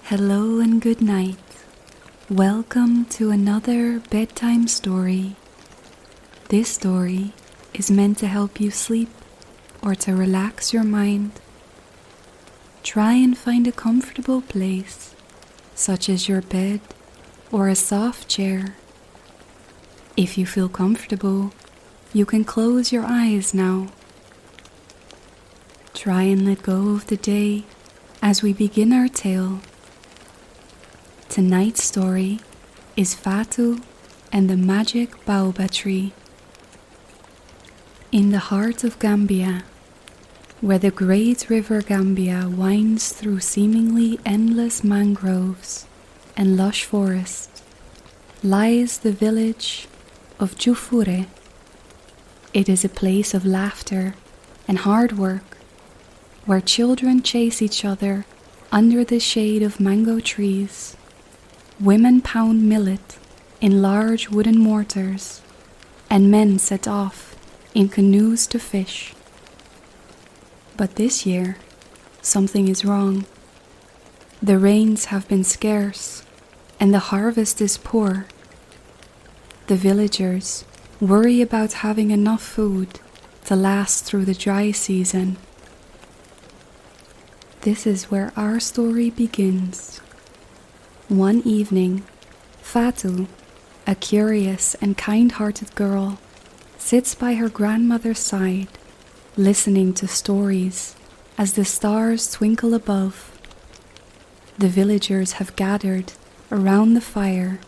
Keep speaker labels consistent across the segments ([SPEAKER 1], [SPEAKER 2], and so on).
[SPEAKER 1] Hello and good night. Welcome to another bedtime story. This story is meant to help you sleep or to relax your mind. Try and find a comfortable place, such as your bed or a soft chair. If you feel comfortable, you can close your eyes now. Try and let go of the day as we begin our tale. Tonight's story is Fatou and the Magic Baobab Tree. In the heart of Gambia, where the great river Gambia winds through seemingly endless mangroves and lush forests, lies the village of Jufure. It is a place of laughter and hard work, where children chase each other under the shade of mango trees. Women pound millet in large wooden mortars, and men set off in canoes to fish. But this year, something is wrong. The rains have been scarce, and the harvest is poor. The villagers worry about having enough food to last through the dry season. This is where our story begins. One evening, Fatou, a curious and kind-hearted girl, sits by her grandmother's side, listening to stories as the stars twinkle above. The villagers have gathered around the fire,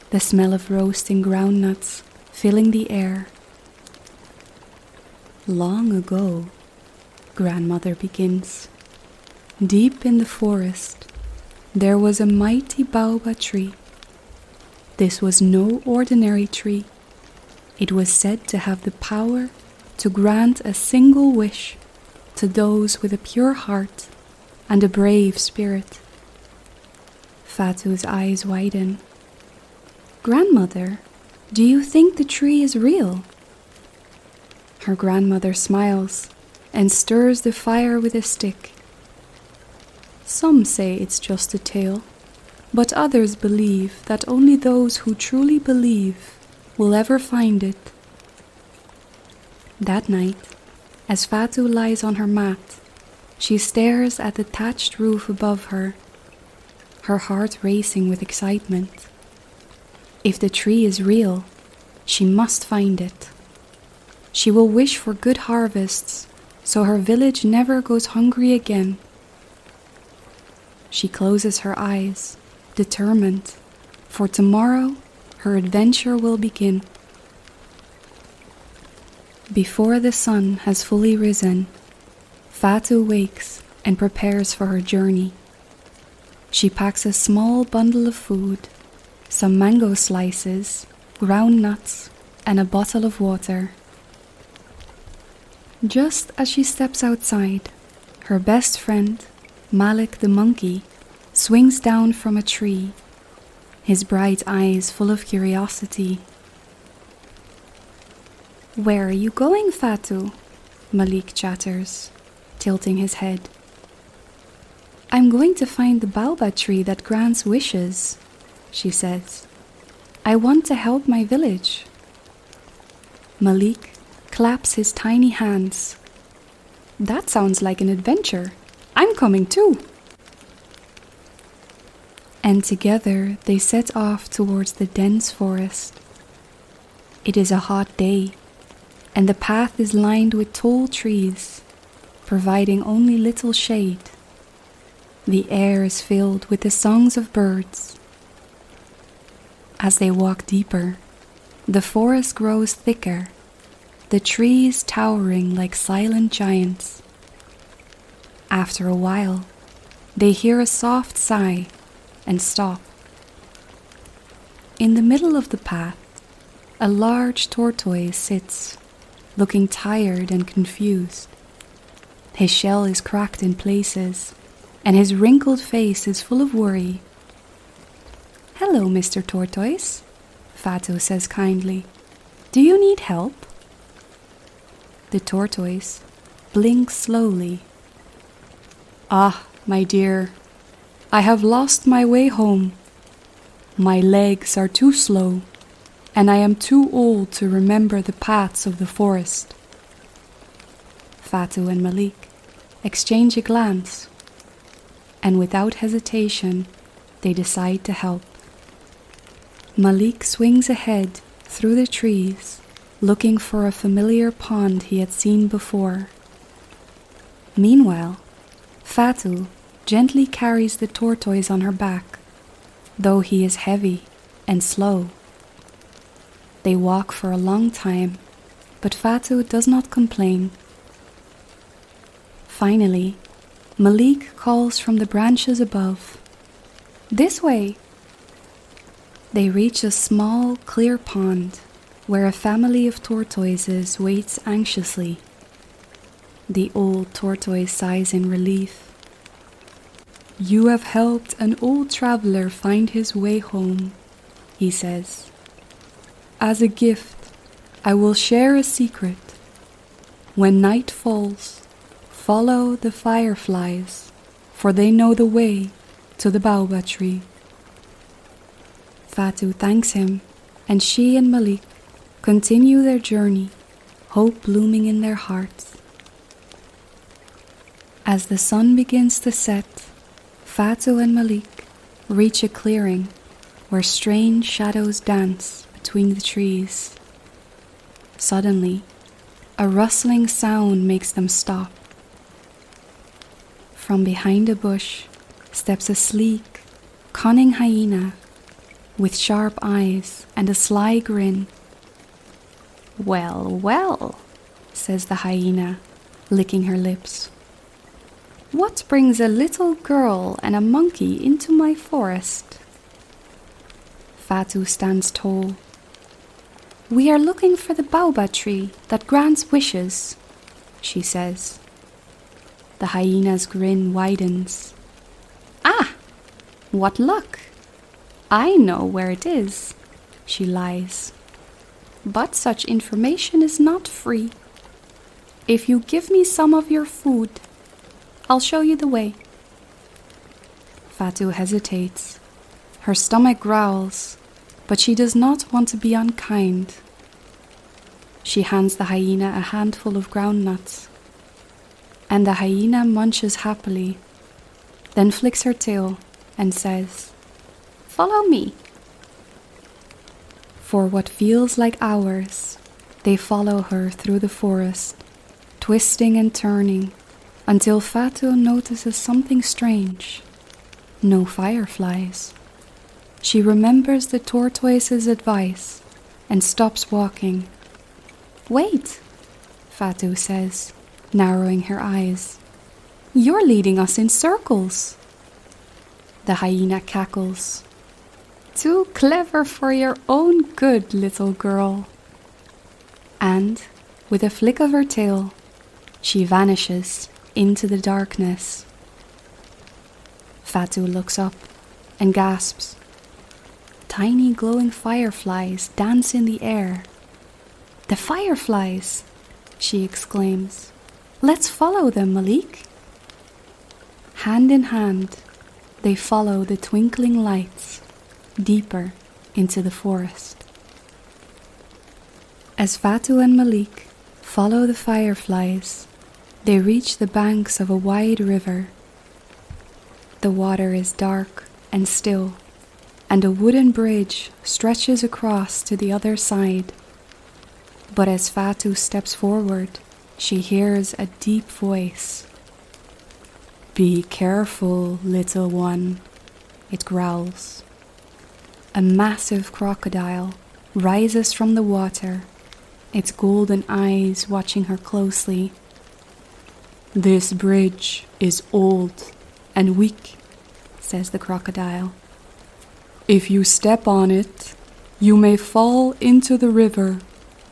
[SPEAKER 1] the smell of roasting groundnuts filling the air. Long ago, grandmother begins, deep in the forest, there was a mighty baobab tree. This was no ordinary tree. It was said to have the power to grant a single wish to those with a pure heart and a brave spirit. Fatou's eyes widen. Grandmother, do you think the tree is real? Her grandmother smiles and stirs the fire with a stick. Some say it's just a tale, but others believe that only those who truly believe will ever find it. That night, as Fatou lies on her mat, she stares at the thatched roof above her, her heart racing with excitement. If the tree is real, she must find it. She will wish for good harvests, so her village never goes hungry again. She closes her eyes, determined, for tomorrow her adventure will begin. Before the sun has fully risen, Fatou wakes and prepares for her journey. She packs a small bundle of food, some mango slices, ground nuts, and a bottle of water. Just as she steps outside, her best friend, Malik the monkey, swings down from a tree, his bright eyes full of curiosity. Where are you going, Fatou? Malik chatters, tilting his head. I'm going to find the baobab tree that grants wishes, she says. I want to help my village. Malik claps his tiny hands. That sounds like an adventure. I'm coming too. And together they set off towards the dense forest. It is a hot day, and the path is lined with tall trees, providing only little shade. The air is filled with the songs of birds. As they walk deeper, the forest grows thicker, the trees towering like silent giants. After a while, they hear a soft sigh and stop. In the middle of the path, a large tortoise sits, looking tired and confused. His shell is cracked in places, and his wrinkled face is full of worry. Hello, Mr. Tortoise, Fatou says kindly. Do you need help? The tortoise blinks slowly. Ah, my dear, I have lost my way home. My legs are too slow, and I am too old to remember the paths of the forest. Fatou and Malik exchange a glance, and without hesitation, they decide to help. Malik swings ahead through the trees, looking for a familiar pond he had seen before. Meanwhile, Fatou gently carries the tortoise on her back, though he is heavy and slow. They walk for a long time, but Fatou does not complain. Finally, Malik calls from the branches above, "This way!" They reach a small, clear pond where a family of tortoises waits anxiously. The old tortoise sighs in relief. "You have helped an old traveler find his way home," he says. "As a gift, I will share a secret. When night falls, follow the fireflies, for they know the way to the baobab tree." Fatou thanks him, and she and Malik continue their journey, hope blooming in their hearts. As the sun begins to set, Fatou and Malik reach a clearing where strange shadows dance between the trees. Suddenly, a rustling sound makes them stop. From behind a bush steps a sleek, cunning hyena with sharp eyes and a sly grin. "Well, well," says the hyena, licking her lips. "What brings a little girl and a monkey into my forest?" Fatou stands tall. "We are looking for the baobab tree that grants wishes," she says. The hyena's grin widens. "Ah, what luck! I know where it is," she lies. "But such information is not free. If you give me some of your food, I'll show you the way." Fatou hesitates. Her stomach growls, but she does not want to be unkind. She hands the hyena a handful of groundnuts, and the hyena munches happily, then flicks her tail and says, "Follow me." For what feels like hours, they follow her through the forest, twisting and turning, until Fatou notices something strange. No fireflies. She remembers the tortoise's advice and stops walking. "Wait," Fatou says, narrowing her eyes. "You're leading us in circles." The hyena cackles. "Too clever for your own good, little girl." And, with a flick of her tail, she vanishes into the darkness. Fatou looks up and gasps. Tiny glowing fireflies dance in the air. "The fireflies!" she exclaims. "Let's follow them, Malik." Hand in hand, they follow the twinkling lights deeper into the forest. As Fatou and Malik follow the fireflies, they reach the banks of a wide river. The water is dark and still, and a wooden bridge stretches across to the other side. But as Fatou steps forward, she hears a deep voice. "Be careful, little one," it growls. A massive crocodile rises from the water, its golden eyes watching her closely. "This bridge is old and weak," says the crocodile. "If you step on it, you may fall into the river,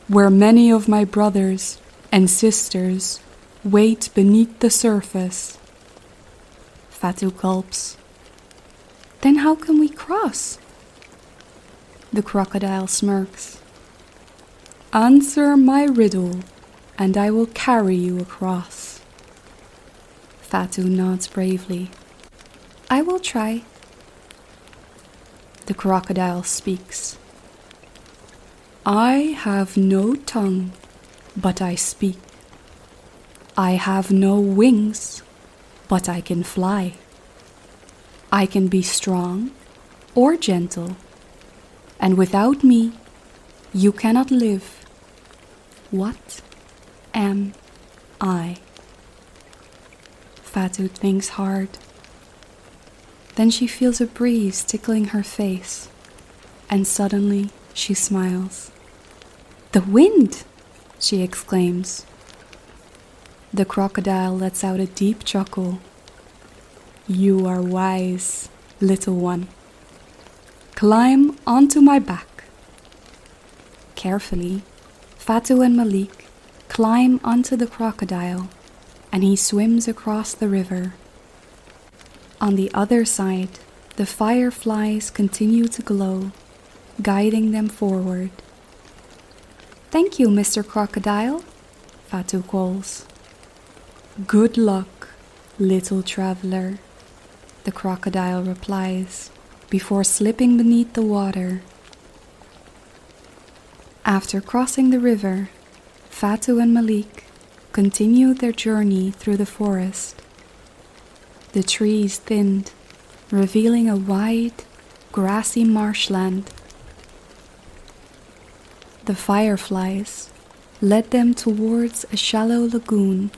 [SPEAKER 1] where many of my brothers and sisters wait beneath the surface." Fatou gulps. "Then how can we cross?" The crocodile smirks. "Answer my riddle, and I will carry you across." Fatou nods bravely. "I will try. The crocodile speaks. I have no tongue, but I speak. I have no wings, but I can fly. I can be strong or gentle, and without me, you cannot live. What am I? Fatou thinks hard. Then she feels a breeze tickling her face, and suddenly she smiles. The wind! She exclaims. The crocodile lets out a deep chuckle. You are wise, little one. Climb onto my back. Carefully, Fatou and Malik climb onto the crocodile, and he swims across the river. On the other side, the fireflies continue to glow, guiding them forward. Thank you, Mr. Crocodile, Fatou calls. Good luck, little traveler, the crocodile replies, before slipping beneath the water. After crossing the river, Fatou and Malik continued their journey through the forest. The trees thinned, revealing a wide, grassy marshland. The fireflies led them towards a shallow lagoon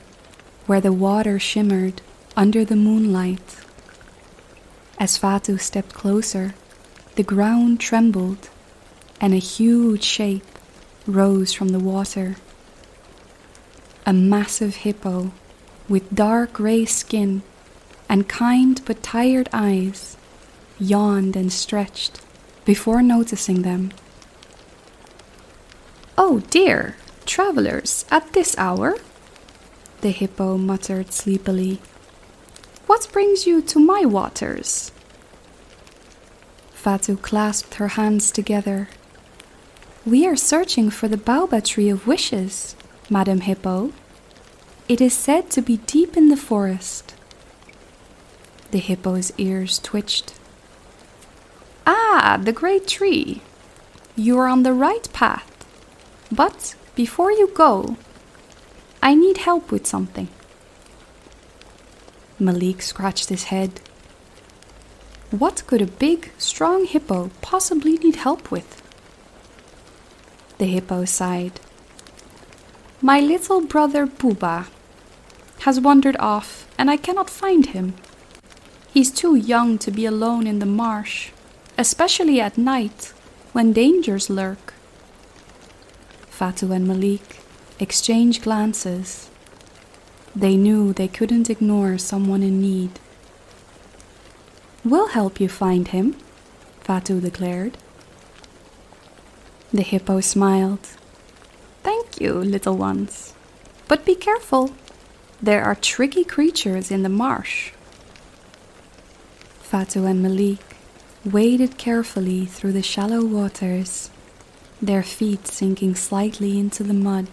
[SPEAKER 1] where the water shimmered under the moonlight. As Fatou stepped closer, the ground trembled and a huge shape rose from the water. A massive hippo with dark grey skin and kind but tired eyes yawned and stretched before noticing them. Oh dear, travelers at this hour? The hippo muttered sleepily. What brings you to my waters? Fatou clasped her hands together. We are searching for the Baobab tree of wishes, Madam Hippo. It is said to be deep in the forest. The hippo's ears twitched. Ah, the great tree. You are on the right path. But before you go, I need help with something. Malik scratched his head. What could a big, strong hippo possibly need help with? The hippo sighed. My little brother Booba has wandered off and I cannot find him. He's too young to be alone in the marsh, especially at night when dangers lurk. Fatou and Malik exchanged glances. They knew they couldn't ignore someone in need. We'll help you find him, Fatou declared. The hippo smiled. Thank you, little ones. But be careful. There are tricky creatures in the marsh. Fatou and Malik waded carefully through the shallow waters, their feet sinking slightly into the mud.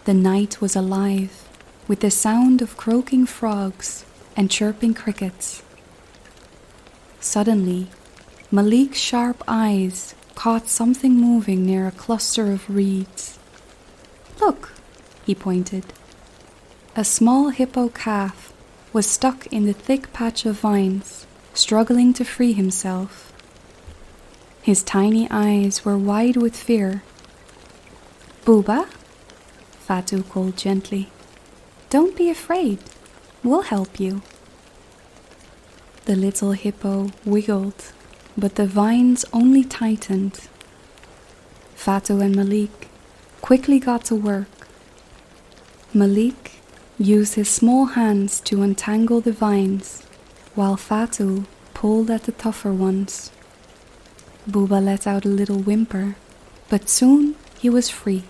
[SPEAKER 1] The night was alive with the sound of croaking frogs and chirping crickets. Suddenly, Malik's sharp eyes caught something moving near a cluster of reeds. Look, he pointed. A small hippo calf was stuck in the thick patch of vines, struggling to free himself. His tiny eyes were wide with fear. Booba, Fatou called gently. Don't be afraid. We'll help you. The little hippo wiggled, but the vines only tightened. Fatou and Malik quickly got to work. Malik used his small hands to untangle the vines, while Fatou pulled at the tougher ones. Booba let out a little whimper, but soon he was free.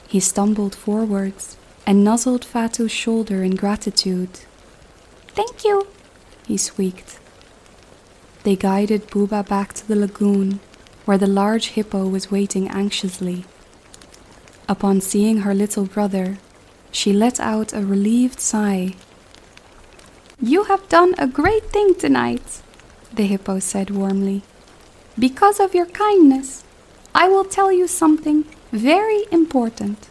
[SPEAKER 1] He stumbled forwards and nuzzled Fatou's shoulder in gratitude. Thank you, he squeaked. They guided Booba back to the lagoon, where the large hippo was waiting anxiously. Upon seeing her little brother, she let out a relieved sigh. You have done a great thing tonight, the hippo said warmly. Because of your kindness, I will tell you something very important.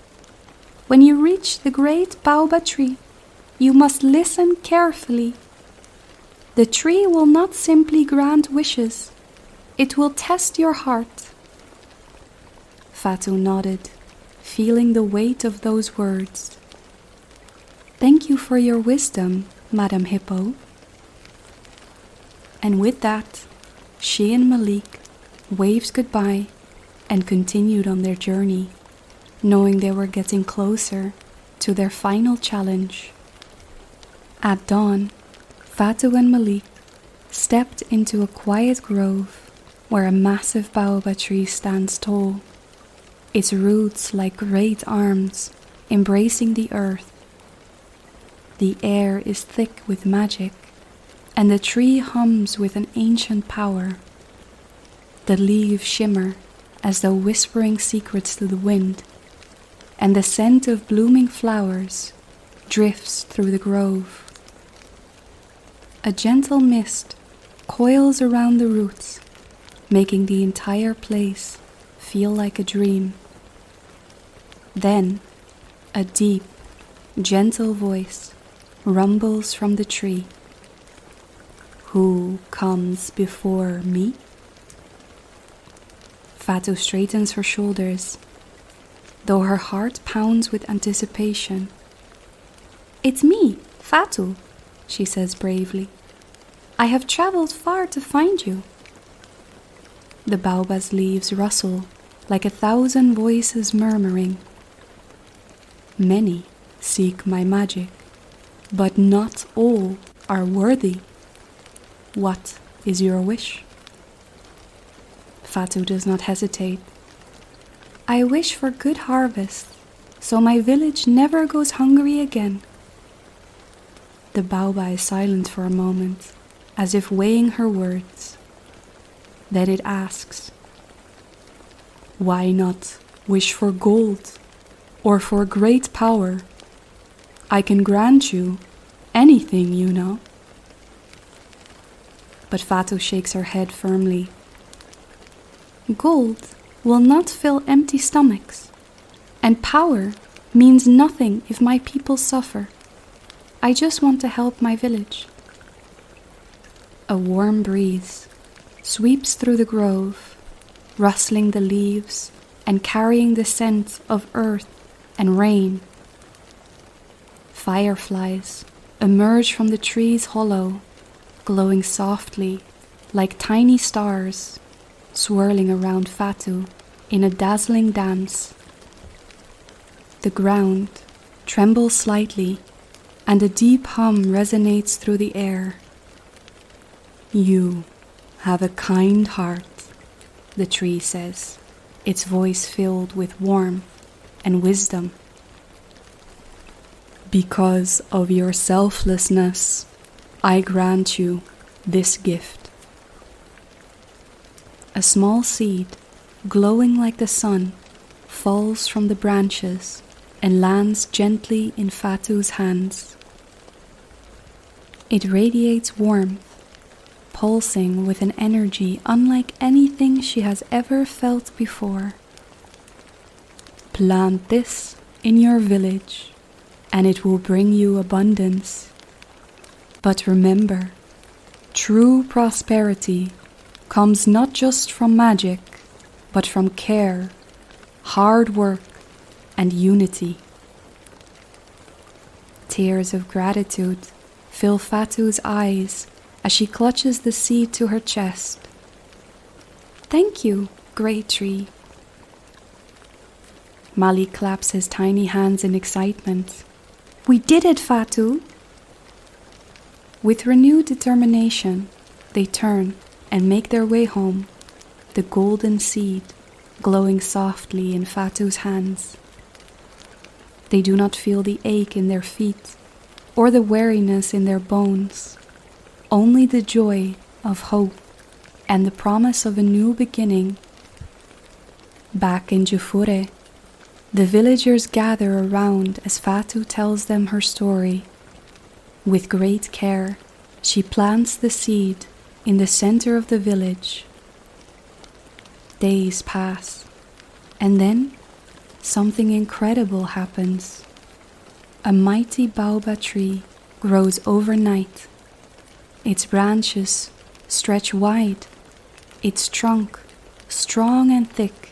[SPEAKER 1] When you reach the great baobab tree, you must listen carefully. The tree will not simply grant wishes, it will test your heart. Fatou nodded, feeling the weight of those words. Thank you for your wisdom, Madam Hippo. And with that, she and Malik waved goodbye and continued on their journey, knowing they were getting closer to their final challenge. At dawn, Fatou and Malik stepped into a quiet grove where a massive baobab tree stands tall, its roots like great arms embracing the earth. The air is thick with magic, and the tree hums with an ancient power. The leaves shimmer as though whispering secrets to the wind, and the scent of blooming flowers drifts through the grove. A gentle mist coils around the roots, making the entire place feel like a dream. Then, a deep, gentle voice rumbles from the tree. Who comes before me? Fatou straightens her shoulders, though her heart pounds with anticipation. It's me, Fatou, she says bravely. I have traveled far to find you. The baobab's leaves rustle like 1,000 voices murmuring. Many seek my magic, but not all are worthy. What is your wish? Fatou does not hesitate. I wish for good harvest, so my village never goes hungry again. The baobab is silent for a moment, as if weighing her words. Then it asks, why not wish for gold or for great power? I can grant you anything, you know. But Fatou shakes her head firmly. Gold will not fill empty stomachs, and power means nothing if my people suffer. I just want to help my village. A warm breeze sweeps through the grove, rustling the leaves and carrying the scent of earth and rain. Fireflies emerge from the tree's hollow, glowing softly like tiny stars, swirling around Fatou in a dazzling dance. The ground trembles slightly, and a deep hum resonates through the air. You have a kind heart, the tree says, its voice filled with warmth and wisdom. Because of your selflessness, I grant you this gift. A small seed, glowing like the sun, falls from the branches and lands gently in Fatou's hands. It radiates warmth, pulsing with an energy unlike anything she has ever felt before. Plant this in your village, and it will bring you abundance. But remember, true prosperity comes not just from magic, but from care, hard work, and unity. Tears of gratitude fill Fatou's eyes as she clutches the seed to her chest. Thank you, great tree. Malik claps his tiny hands in excitement. We did it, Fatou! With renewed determination, they turn and make their way home, the golden seed glowing softly in Fatou's hands. They do not feel the ache in their feet or the weariness in their bones, only the joy of hope and the promise of a new beginning. Back in Jufure, the villagers gather around as Fatou tells them her story. With great care, she plants the seed in the center of the village. Days pass, and then something incredible happens. A mighty baobab tree grows overnight. Its branches stretch wide, its trunk strong and thick,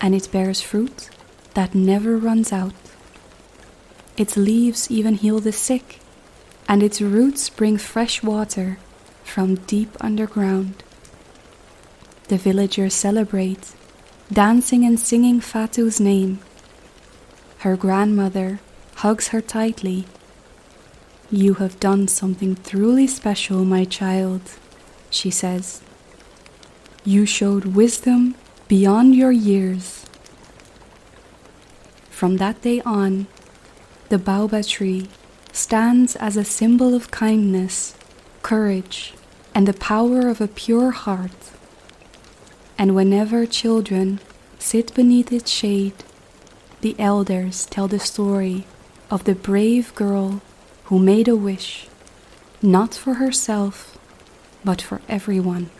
[SPEAKER 1] and it bears fruit that never runs out. Its leaves even heal the sick, and its roots bring fresh water from deep underground. The villagers celebrate, dancing and singing Fatou's name. Her grandmother hugs her tightly. "You have done something truly special, my child," she says. "You showed wisdom beyond your years." From that day on, the baobab tree stands as a symbol of kindness, courage, and the power of a pure heart. And whenever children sit beneath its shade, the elders tell the story of the brave girl who made a wish, not for herself, but for everyone.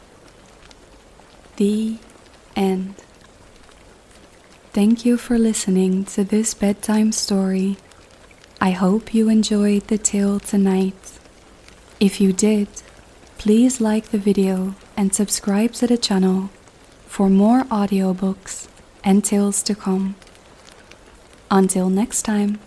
[SPEAKER 1] The end. Thank you for listening to this bedtime story. I hope you enjoyed the tale tonight. If you did, please like the video and subscribe to the channel for more audiobooks and tales to come. Until next time.